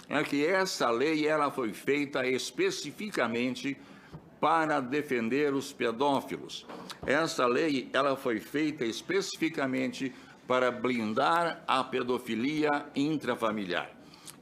é que essa lei ela foi feita especificamente para defender os pedófilos. Essa lei ela foi feita especificamente para blindar a pedofilia intrafamiliar.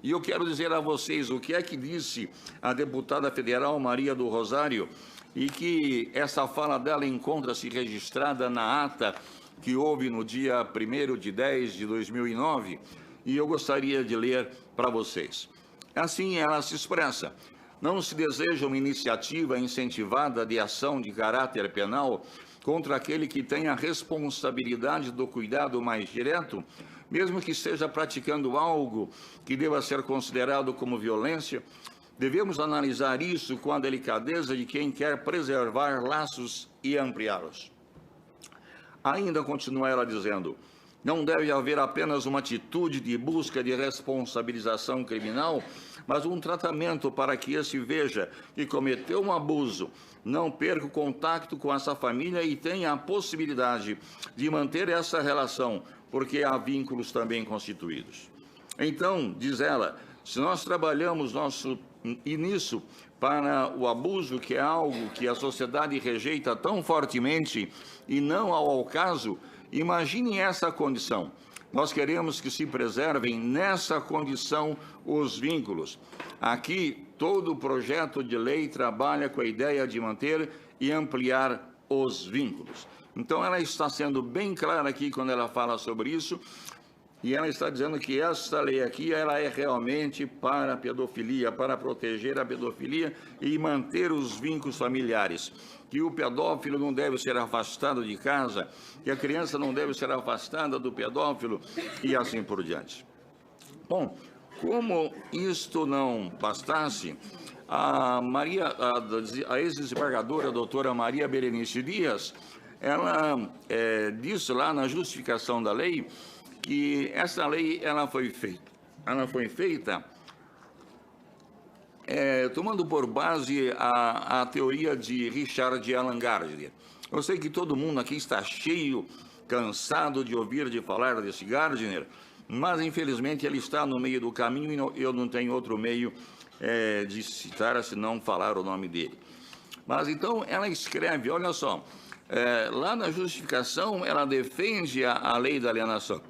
E eu quero dizer a vocês o que é que disse a deputada federal Maria do Rosário, e que essa fala dela encontra-se registrada na ata que houve no dia 1º de 10 de 2009, e eu gostaria de ler para vocês. Assim ela se expressa: não se deseja uma iniciativa incentivada de ação de caráter penal contra aquele que tenha a responsabilidade do cuidado mais direto, mesmo que esteja praticando algo que deva ser considerado como violência. Devemos analisar isso com a delicadeza de quem quer preservar laços e ampliá-los. Ainda continua ela dizendo: não deve haver apenas uma atitude de busca de responsabilização criminal, mas um tratamento para que esse veja que cometeu um abuso, não perca o contato com essa família e tenha a possibilidade de manter essa relação, porque há vínculos também constituídos. Então, diz ela, se nós trabalhamos nisso para o abuso, que é algo que a sociedade rejeita tão fortemente e não ao caso, imagine essa condição. Nós queremos que se preservem nessa condição os vínculos. Aqui, todo o projeto de lei trabalha com a ideia de manter e ampliar os vínculos. Então, ela está sendo bem clara aqui quando ela fala sobre isso, e ela está dizendo que essa lei aqui, ela é realmente para a pedofilia, para proteger a pedofilia e manter os vínculos familiares. Que o pedófilo não deve ser afastado de casa, que a criança não deve ser afastada do pedófilo e assim por diante. Bom, como isto não bastasse, a ex-desembargadora, a doutora Maria Berenice Dias, ela disse lá na justificação da lei que essa lei ela foi feita tomando por base a teoria de Richard Alan Gardner. Eu sei que todo mundo aqui está cansado de ouvir de falar desse Gardner, mas infelizmente ele está no meio do caminho e eu não tenho outro meio de citar, senão falar o nome dele. Mas então ela escreve, olha só, lá na justificação ela defende a lei da alienação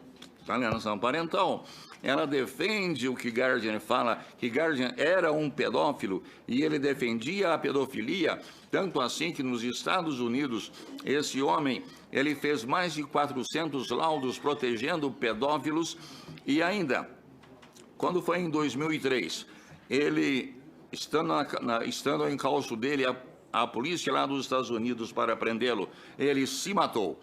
parental. Ela defende o que Gardner fala, que Gardner era um pedófilo e ele defendia a pedofilia, tanto assim que nos Estados Unidos, esse homem, ele fez mais de 400 laudos protegendo pedófilos e ainda, quando foi em 2003, ele, estando ao encalço dele, a polícia lá dos Estados Unidos para prendê-lo, ele se matou.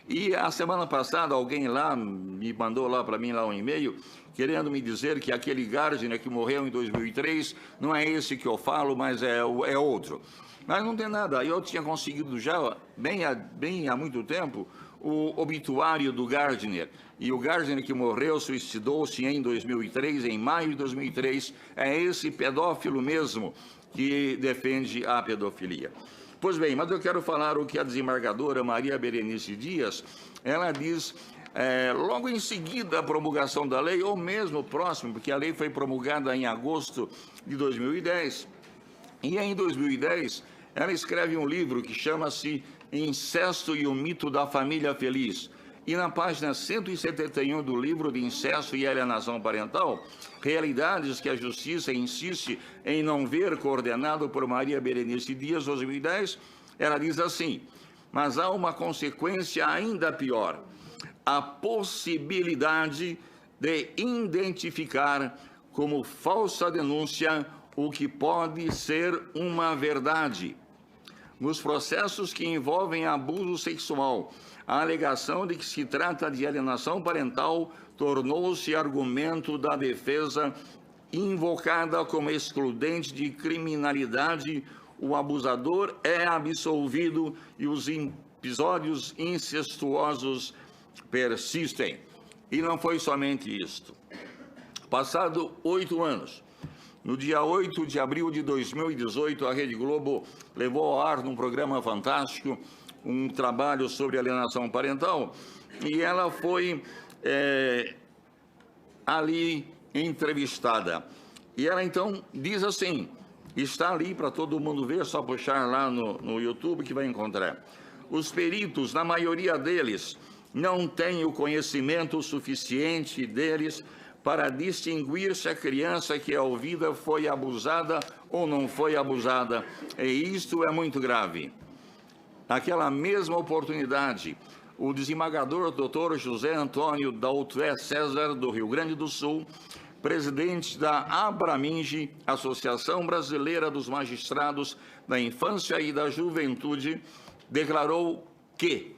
E a semana passada alguém lá me mandou lá para mim lá um e-mail querendo me dizer que aquele Gardner que morreu em 2003 não é esse que eu falo, mas é outro. Mas não tem nada. Eu tinha conseguido já bem há muito tempo o obituário do Gardner. E o Gardner que morreu suicidou-se em 2003, em maio de 2003, é esse pedófilo mesmo que defende a pedofilia. Pois bem, mas eu quero falar o que a desembargadora Maria Berenice Dias, ela diz, logo em seguida a promulgação da lei, ou mesmo próximo, porque a lei foi promulgada em agosto de 2010, e em 2010 ela escreve um livro que chama-se Incesto e o Mito da Família Feliz. E na página 171 do livro de Incesto e Alienação Parental, realidades que a Justiça insiste em não ver, coordenado por Maria Berenice Dias, 2010, ela diz assim, mas há uma consequência ainda pior, a possibilidade de identificar como falsa denúncia o que pode ser uma verdade. Nos processos que envolvem abuso sexual, a alegação de que se trata de alienação parental tornou-se argumento da defesa, invocada como excludente de criminalidade. O abusador é absolvido e os episódios incestuosos persistem. E não foi somente isto. Passado 8 anos, no dia 8 de abril de 2018, a Rede Globo levou ao ar num programa fantástico um trabalho sobre alienação parental, e ela foi ali entrevistada. E ela então diz assim, está ali para todo mundo ver, só puxar lá no YouTube que vai encontrar. Os peritos, na maioria deles, não têm o conhecimento suficiente deles para distinguir se a criança que é ouvida foi abusada ou não foi abusada. E isto é muito grave. Naquela mesma oportunidade, o desembargador Dr. José Antônio Daltué César, do Rio Grande do Sul, presidente da Abraminge, Associação Brasileira dos Magistrados da Infância e da Juventude, declarou que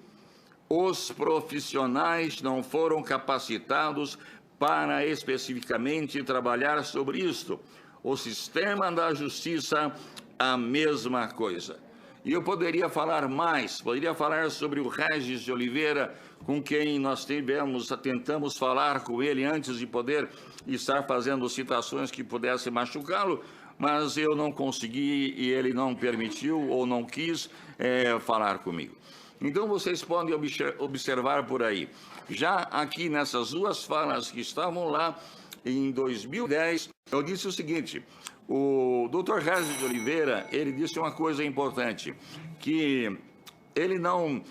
os profissionais não foram capacitados para especificamente trabalhar sobre isto. O sistema da justiça, a mesma coisa. E eu poderia falar mais, poderia falar sobre o Regis de Oliveira, com quem nós tentamos falar com ele antes de poder estar fazendo citações que pudessem machucá-lo, mas eu não consegui e ele não permitiu ou não quis falar comigo. Então vocês podem observar por aí, já aqui nessas duas falas que estavam lá, em 2010, eu disse o seguinte, o Dr. Regis de Oliveira, ele disse uma coisa importante, que ele não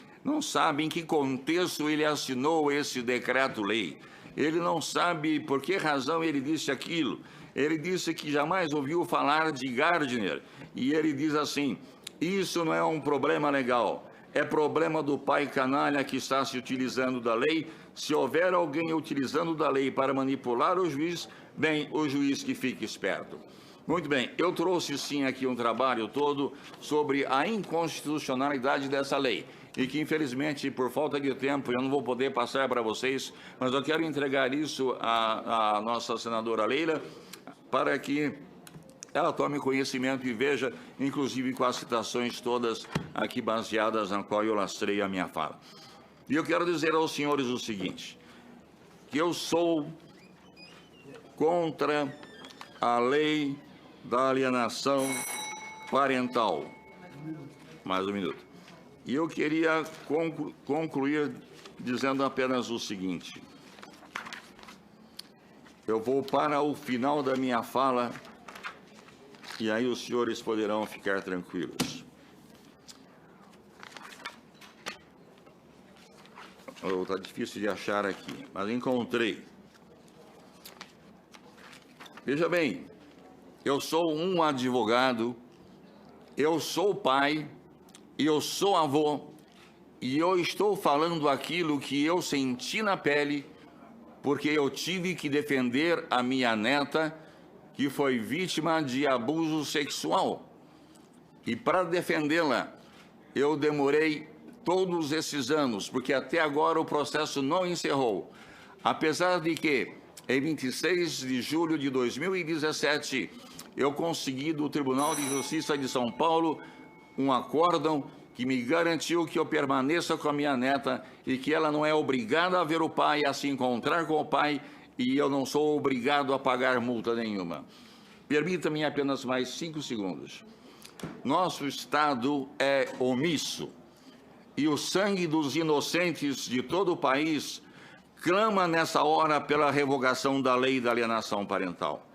sabe em que contexto ele assinou esse decreto-lei, ele não sabe por que razão ele disse aquilo, ele disse que jamais ouviu falar de Gardner, e ele diz assim, isso não é um problema legal, é problema do pai canalha que está se utilizando da lei. Se houver alguém utilizando da lei para manipular o juiz, bem, o juiz que fique esperto. Muito bem, eu trouxe sim aqui um trabalho todo sobre a inconstitucionalidade dessa lei. E que infelizmente, por falta de tempo, eu não vou poder passar para vocês, mas eu quero entregar isso à nossa senadora Leila, para que ela tome conhecimento e veja, inclusive com as citações todas aqui baseadas na qual eu lastrei a minha fala. E eu quero dizer aos senhores o seguinte, que eu sou contra a lei da alienação parental. Mais um minuto. E eu queria concluir dizendo apenas o seguinte. Eu vou para o final da minha fala e aí os senhores poderão ficar tranquilos. Está difícil de achar aqui, mas encontrei. Veja bem, eu sou um advogado, eu sou pai, eu sou avô, e eu estou falando aquilo que eu senti na pele, porque eu tive que defender a minha neta, que foi vítima de abuso sexual. E para defendê-la, eu demorei todos esses anos, porque até agora o processo não encerrou. Apesar de que, em 26 de julho de 2017, eu consegui do Tribunal de Justiça de São Paulo um acórdão que me garantiu que eu permaneça com a minha neta e que ela não é obrigada a ver o pai, a se encontrar com o pai, e eu não sou obrigado a pagar multa nenhuma. Permita-me apenas mais 5 segundos. Nosso Estado é omisso e o sangue dos inocentes de todo o país clama nessa hora pela revogação da lei da alienação parental.